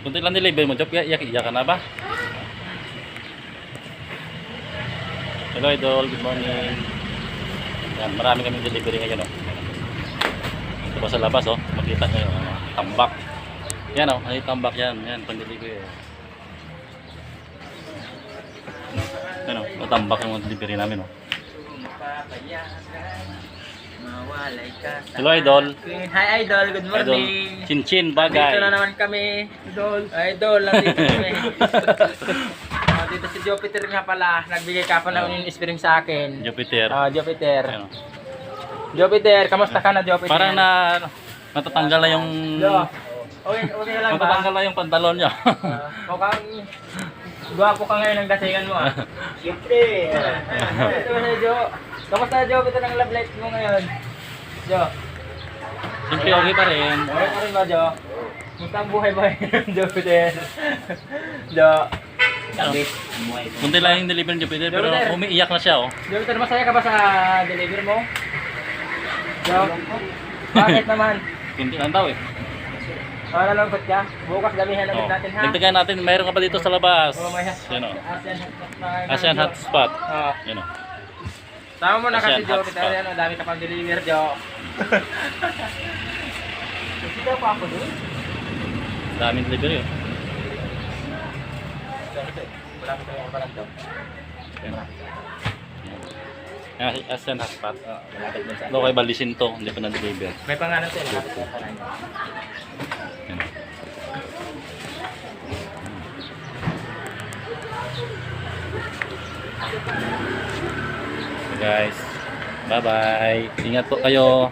Kunti lang deliver mo, Job. Iyak ka na ba? Hello, Idol. Good morning. Yan, marami kaming delivery ngayon, oh. Ito pa sa labas, oh. Makita nyo, tambak. Yan, oh. Ay, tambak yan. Yan, pang-delivery. Yan, oh. Tambak yung delivery namin, oh. Hello, Idol. Hi, Idol. Good Idol. morning. Chin-chin, bagay. Dito na naman kami. Idol, nandito kami. Dito si Jupiter nga pala. Nagbigay ka pa ng spring sa akin. Jupiter. Jupiter. Yan, oh. Jupiter, kamusta ka na, Jupiter? Parang natatanggal na yung... Okay lang ba? Natatanggal na yung pantalon niya. Mukhang gwapo ka ngayon ng datingan mo, ah. Siyempre. Ito na, Jo. Kamusta, Jupiter, ang love life mo ngayon? Jo. Siyempre, okay pa rin. Okay pa rin ba, Jo? Kumusta ang buhay-buhay ng Jupiter? Jo. Ano? Kunti lang yung delivery niya, Peter, pero Jupiter. umiiyak na siya, oh. Jupiter, masaya ka ba sa deliver mo? Jo. Bakit naman? Kunti lang daw, eh. Nalungkot ka? Bukas damihan Oh. natin, ha? Dagdagan natin, mayroon ka pa dito sa labas. Oh, may Yan, oh. Asian Asian Hotspot. Oh. Yan, oh. Sama mo na kasi, Asian Jo. Hotspot. Pero ano, dami ka pang deliver, Jo. Sige pa ako doon. Daming delivery, oh. Wala ko tayo parang Jo. Yan. Yan, Asian Hotspot. Malapit mo sa... Ito kay Balisin to, hindi pa na-deliver. May pangalan sa'yo, malapit mo sa kanya. Yan. So guys, bye-bye. Ingat po kayo.